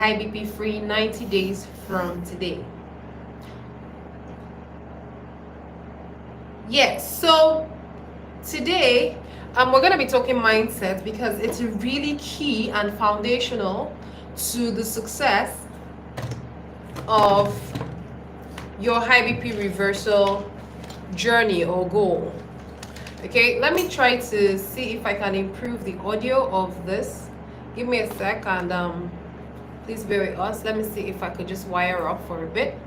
high BP free 90 days from today. Yes, so today we're going to be talking mindset because it's really key and foundational to the success of your high BP reversal journey or goal. Okay, let me try to see if I can improve the audio of this. Give me a sec and please bear with us. Let me see if I could just wire up for a bit.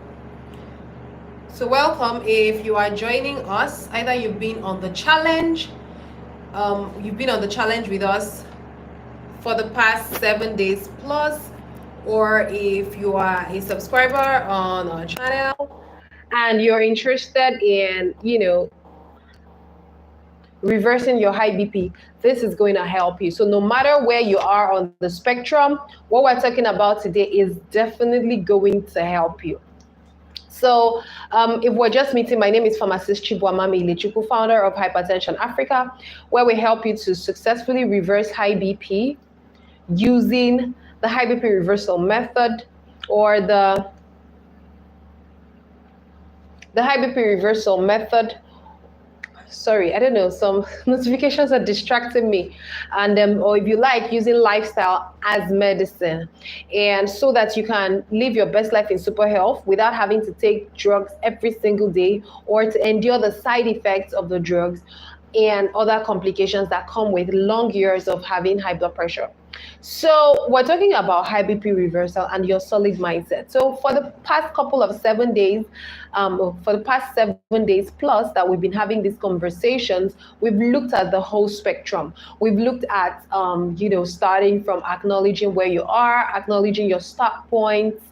So welcome if you are joining us. Either you've been on the challenge, with us for the past 7 days plus, or if you are a subscriber on our channel and you're interested in, reversing your high BP, this is going to help you. So no matter where you are on the spectrum, what we're talking about today is definitely going to help you. So if we're just meeting, my name is Pharmacist Chibuamami Ilechukwu, founder of Hypertension Africa, where we help you to successfully reverse high BP using the high BP reversal method, or the high BP reversal method. Sorry, I don't know, some notifications are distracting me. And or if you like, using lifestyle as medicine, and so that you can live your best life in super health without having to take drugs every single day or to endure the side effects of the drugs and other complications that come with long years of having high blood pressure. So we're talking about high BP reversal and your solid mindset. So for the past couple of 7 days, for the past 7 days plus that we've been having these conversations, we've looked at the whole spectrum. We've looked at, starting from acknowledging where you are, acknowledging your start points,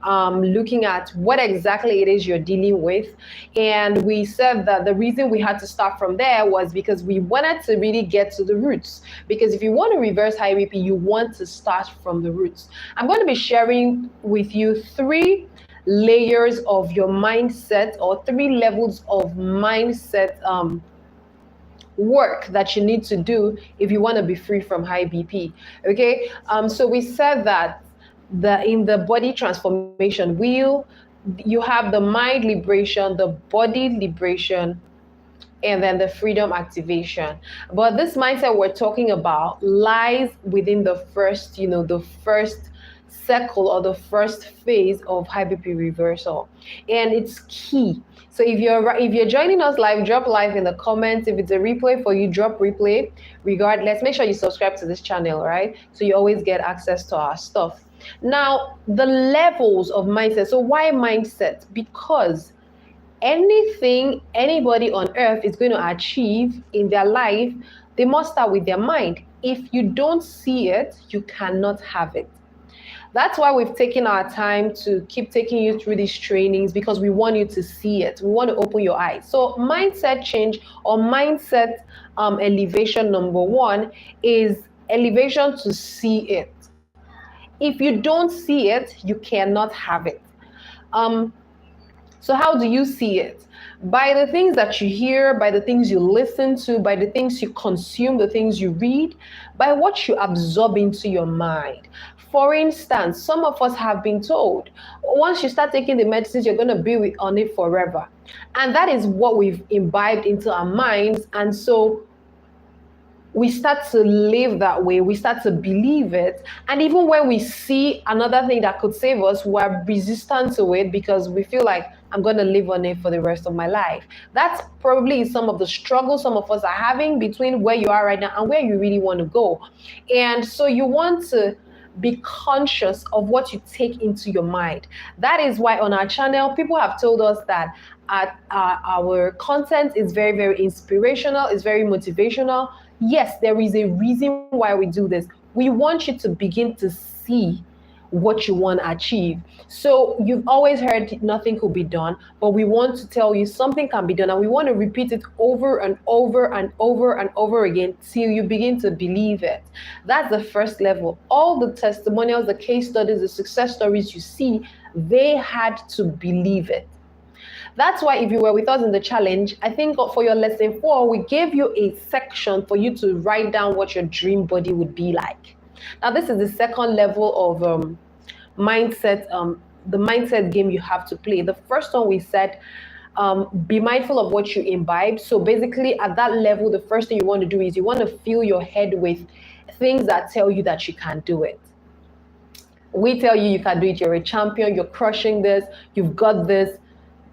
looking at what exactly it is you're dealing with. And we said that the reason we had to start from there was because we wanted to really get to the roots. Because if you want to reverse high BP, you want to start from the roots. I'm going to be sharing with you 3 layers of your mindset, or 3 levels of mindset work that you need to do if you want to be free from high BP. Okay, so we said that in the body transformation wheel, you have the mind liberation, the body liberation, and then the freedom activation. But this mindset we're talking about lies within the first, the first circle or the first phase of high BP reversal, and it's key. So if you're joining us live, drop live in the comments. If it's a replay for you, drop replay. Regardless, make sure you subscribe to this channel, right? So you always get access to our stuff. Now, the levels of mindset. So why mindset? Because anything anybody on earth is going to achieve in their life, they must start with their mind. If you don't see it, you cannot have it. That's why we've taken our time to keep taking you through these trainings, because we want you to see it. We want to open your eyes. So mindset change, or mindset elevation, number 1 is elevation to see it. If you don't see it, you cannot have it. So how do you see it? By the things that you hear, by the things you listen to, by the things you consume, the things you read, by what you absorb into your mind. For instance, some of us have been told, once you start taking the medicines, you're going to be on it forever. And that is what we've imbibed into our minds. And so we start to live that way, we start to believe it. And even when we see another thing that could save us, we're resistant to it because we feel like, I'm going to live on it for the rest of my life. That's probably some of the struggles some of us are having between where you are right now and where you really want to go. And so you want to be conscious of what you take into your mind. That is why on our channel, people have told us that our content is very, very inspirational, it's very motivational. Yes, there is a reason why we do this. We want you to begin to see what you want to achieve. So you've always heard nothing could be done, but we want to tell you something can be done, and we want to repeat it over and over and over and over again till you begin to believe it. That's the first level. All the testimonials, the case studies, the success stories you see, they had to believe it. That's why if you were with us in the challenge, I think for your lesson 4, we gave you a section for you to write down what your dream body would be like. Now, this is the second level of the mindset game you have to play. The first one we said, be mindful of what you imbibe. So basically, at that level, the first thing you want to do is you want to fill your head with things that tell you that you can do it. We tell you can do it. You're a champion. You're crushing this. You've got this.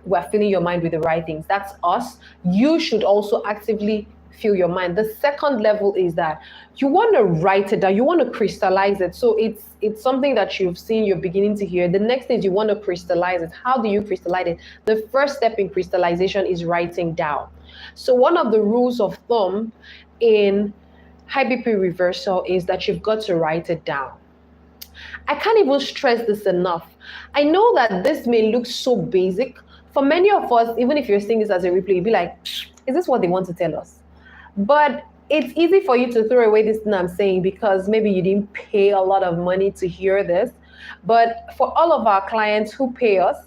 We're filling your mind with the right things. That's us. You should also actively fill your mind. The second level is that you want to write it down. You want to crystallize it. So it's something that you've seen, you're beginning to hear. The next thing is you want to crystallize it. How do you crystallize it? The first step in crystallization is writing down. So one of the rules of thumb in high BP reversal is that you've got to write it down. I can't even stress this enough. I know that this may look so basic. For many of us, even if you're seeing this as a replay, you'd be like, is this what they want to tell us? But it's easy for you to throw away this thing I'm saying because maybe you didn't pay a lot of money to hear this. But for all of our clients who pay us,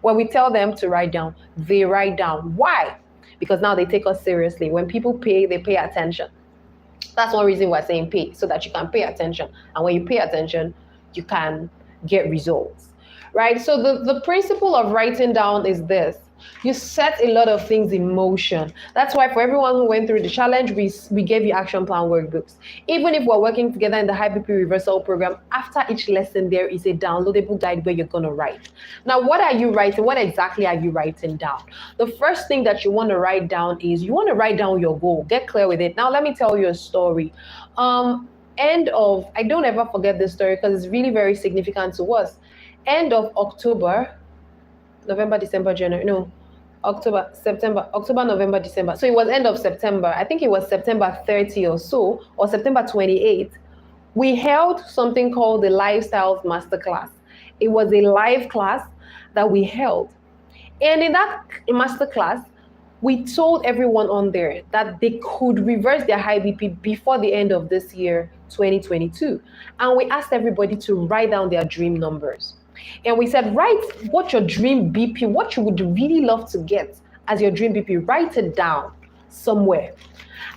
when we tell them to write down, they write down. Why? Because now they take us seriously. When people pay, they pay attention. That's one reason we're saying pay, so that you can pay attention. And when you pay attention, you can get results, right? So the principle of writing down is this. You set a lot of things in motion. That's why for everyone who went through the challenge, we gave you action plan workbooks. Even if we're working together in the high BP reversal program, after each lesson, there is a downloadable guide where you're going to write. Now, what are you writing? What exactly are you writing down? The first thing that you want to write down is you want to write down your goal. Get clear with it. Now, let me tell you a story. I don't ever forget this story because it's really very significant to us. End of October, November, December, January, no, October, September, October, November, December. So it was end of September. I think it was September 30 or so, or September 28th. We held something called the Lifestyles Masterclass. It was a live class that we held. And in that masterclass, we told everyone on there that they could reverse their high BP before the end of this year, 2022. And we asked everybody to write down their dream numbers. And we said, write what your dream BP, what you would really love to get as your dream BP, write it down somewhere.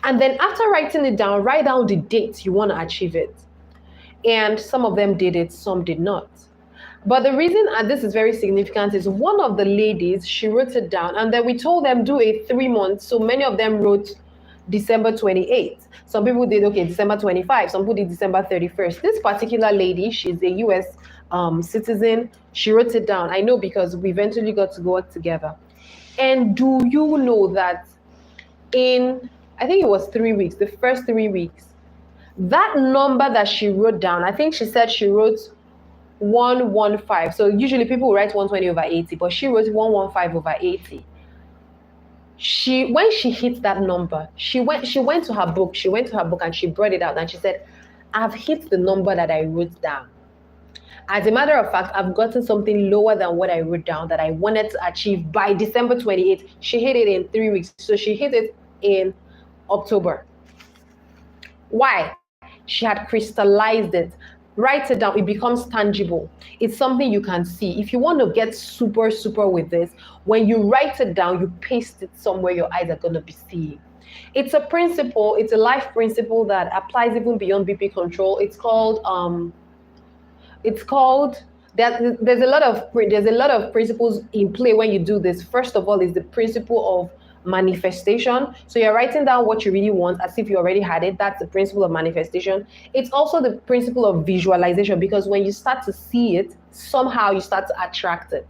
And then after writing it down, write down the date you want to achieve it. And some of them did it, some did not. But the reason this is very significant is one of the ladies, she wrote it down, and then we told them do a 3 month. So many of them wrote December 28th. Some people did, December 25. Some people did December 31st. This particular lady, she's a US citizen. She wrote it down. I know because we eventually got to work together. And do you know that in, I think it was 3 weeks, the first 3 weeks, that number that she wrote down, I think she said she wrote 115. So usually people write 120 over 80, but she wrote 115 over 80. When she hit that number, she went to her book. She went to her book and she brought it out and she said, I've hit the number that I wrote down. As a matter of fact, I've gotten something lower than what I wrote down that I wanted to achieve by December 28th. She hit it in 3 weeks. So she hit it in October. Why? She had crystallized it. Write it down. It becomes tangible. It's something you can see. If you want to get super with this, when you write it down, you paste it somewhere your eyes are going to be seeing. It's a principle. It's a life principle that applies even beyond BP control. It's called there's a lot of principles in play when you do this. First of all is the principle of manifestation. So you're writing down what you really want as if you already had it. That's the principle of manifestation. It's also the principle of visualization, because when you start to see it, somehow you start to attract it.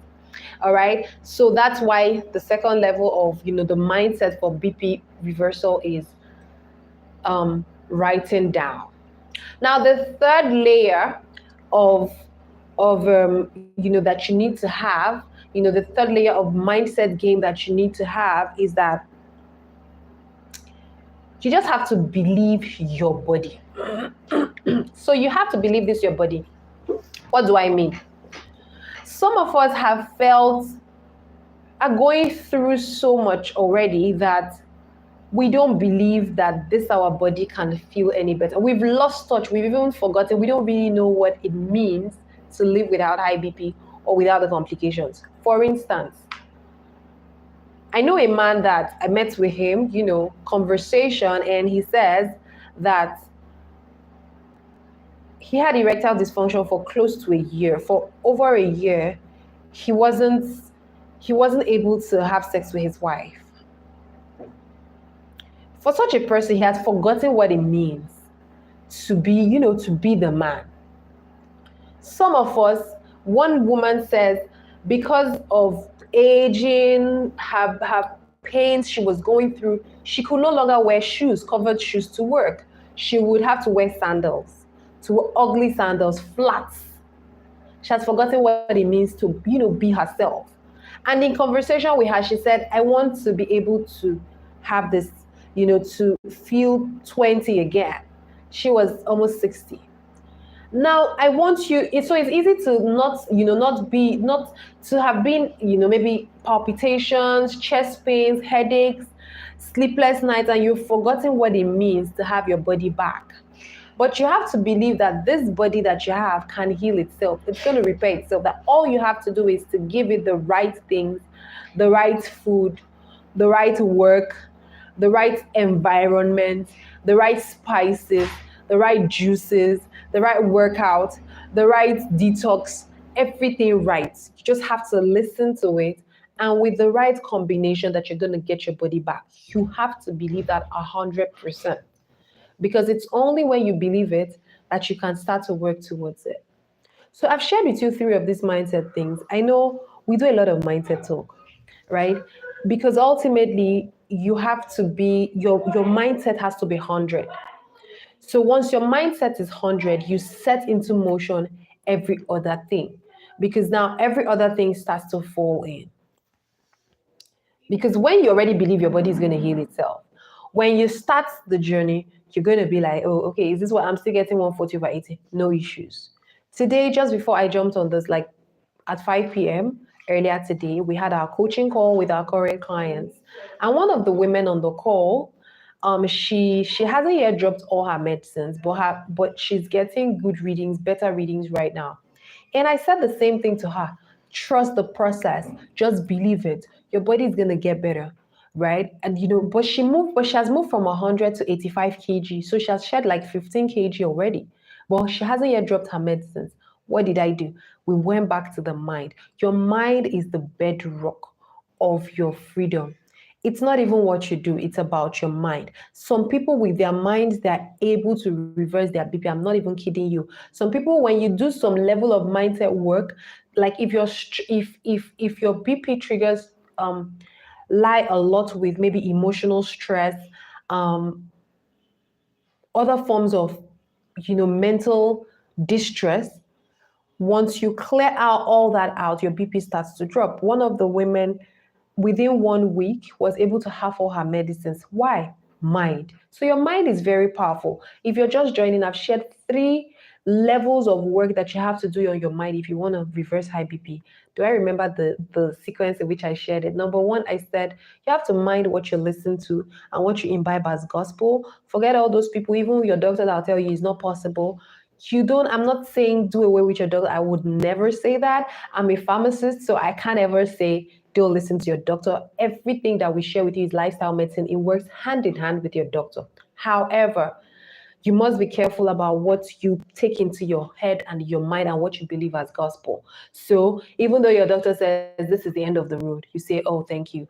All right. So that's why the second level of, the mindset for BP reversal is writing down. Now, the third layer of that you need to have, the third layer of mindset game that you need to have is that you just have to believe your body. So you have to believe this your body. What do I mean? Some of us are going through so much already that we don't believe that our body can feel any better. We've lost touch. We've even forgotten. We don't really know what it means to live without high BP or without the complications. For instance, I know a man that I met with him, conversation, and he says that he had erectile dysfunction for close to a year. For over a year, he wasn't able to have sex with his wife. For such a person, he has forgotten what it means to be, to be the man. Some of us, one woman says, because of aging, her pains she was going through, she could no longer wear shoes, covered shoes to work. She would have to wear sandals, to ugly sandals, flats. She has forgotten what it means to, be herself. And in conversation with her, she said, I want to be able to have this, to feel 20 again. She was almost 60. Now I want you, so it's easy to not to have been, maybe palpitations, chest pains, headaches, sleepless nights, and you've forgotten what it means to have your body back. But you have to believe that this body that you have can heal itself. It's going to repair itself. That all you have to do is to give it the right things, the right food, the right work, the right environment, the right spices, the right juices, the right workout, the right detox, everything right. You just have to listen to it. And with the right combination that you're going to get your body back. You have to believe that 100%. Because it's only when you believe it that you can start to work towards it. So I've shared with you 3 of these mindset things. I know we do a lot of mindset talk, right? Because ultimately you have to be, your mindset has to be 100. So once your mindset is 100, you set into motion every other thing. Because now every other thing starts to fall in. Because when you already believe your body is going to heal itself, when you start the journey, you're going to be like, oh, okay, is this what I'm still getting 140 over 80? No issues. Today, just before I jumped on this, like at 5 p.m. earlier today, we had our coaching call with our current clients. And one of the women on the call, she hasn't yet dropped all her medicines, but she's getting good readings, better readings right now. And I said the same thing to her. Trust the process. Just believe it. Your body is gonna get better, right? And but she has moved from 100 to 85 kg. So she has shed like 15 kg already. But she hasn't yet dropped her medicines. What did I do? We went back to the mind. Your mind is the bedrock of your freedom. It's not even what you do, it's about your mind. Some people with their minds, they're able to reverse their BP. I'm not even kidding you. Some people, when you do some level of mindset work, like if your BP triggers lie a lot with maybe emotional stress, other forms of mental distress, once you clear out all that out, your BP starts to drop. One of the women within 1 week was able to have all her medicines. Why? Mind. So your mind is very powerful. If you're just joining, I've shared 3 levels of work that you have to do on your mind if you want to reverse high BP. Do I remember the sequence in which I shared it? Number 1, I said you have to mind what you listen to and what you imbibe as gospel. Forget all those people, even your doctor that'll tell you it's not possible. I'm not saying do away with your doctor. I would never say that. I'm a pharmacist, so I can't ever say don't listen to your doctor. Everything that we share with you is lifestyle medicine. It works hand in hand with your doctor. However, you must be careful about what you take into your head and your mind and what you believe as gospel. So even though your doctor says this is the end of the road, you say, oh, thank you.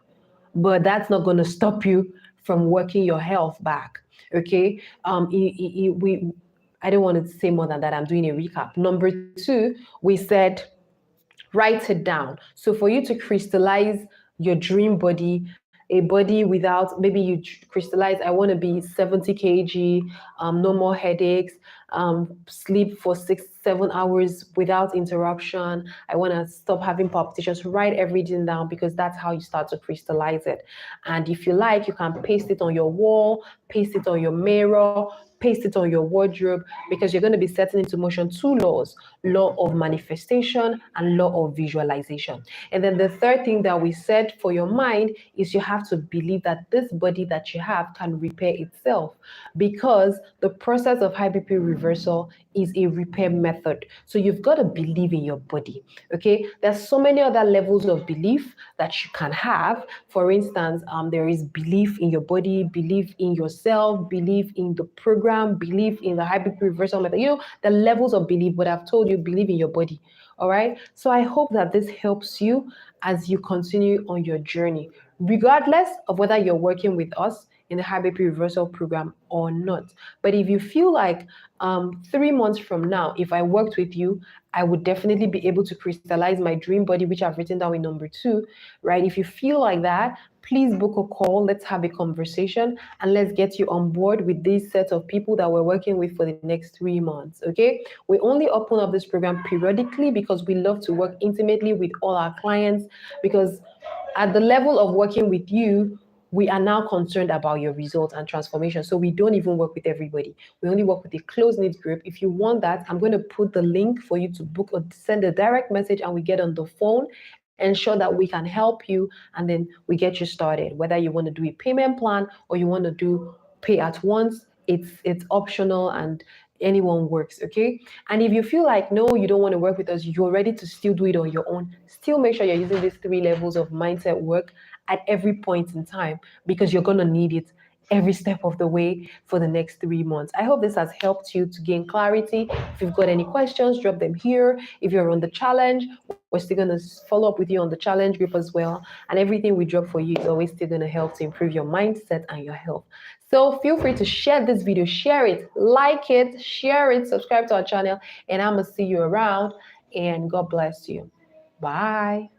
But that's not going to stop you from working your health back. Okay? I don't want to say more than that. I'm doing a recap. Number 2, we said write it down. So for you to crystallize your dream body, a body without, maybe you crystallize, I want to be 70 kg, no more headaches, sleep for 6-7 hours without interruption. I want to stop having palpitations. Write everything down because that's how you start to crystallize it. And if you like, you can paste it on your wall, paste it on your mirror, paste it on your wardrobe, because you're going to be setting into motion 2 laws: law of manifestation and law of visualization. And then the third thing that we said for your mind is you have to believe that this body that you have can repair itself, because the process of high BP reversal is a repair method. So you've got to believe in your body. Okay, there's so many other levels of belief that you can have. For instance, there is belief in your body, belief in yourself, belief in the program, belief in the high BP reversal method. You know, the levels of belief, but I've told you, believe in your body. All right. So I hope that this helps you as you continue on your journey, regardless of whether you're working with us in the high BP reversal program or not. But if you feel like 3 months from now, if I worked with you, I would definitely be able to crystallize my dream body, which I've written down in number 2, right? If you feel like that, please book a call. Let's have a conversation and let's get you on board with this set of people that we're working with for the next 3 months, okay? We only open up this program periodically because we love to work intimately with all our clients, because at the level of working with you, we are now concerned about your results and transformation. So we don't even work with everybody. We only work with a close-knit group. If you want that, I'm going to put the link for you to book or send a direct message, and we get on the phone, ensure that we can help you, and then we get you started. Whether you want to do a payment plan or you want to do pay at once, it's optional and anyone works, okay? And if you feel like, no, you don't want to work with us, you're ready to still do it on your own, still make sure you're using these 3 levels of mindset work at every point in time, because you're going to need it every step of the way for the next 3 months. I hope this has helped you to gain clarity. If you've got any questions, drop them here. If you're on the challenge, we're still going to follow up with you on the challenge group as well. And everything we drop for you is always still going to help to improve your mindset and your health. So feel free to share this video, share it, like it, share it, subscribe to our channel, and I'm going to see you around, and God bless you. Bye.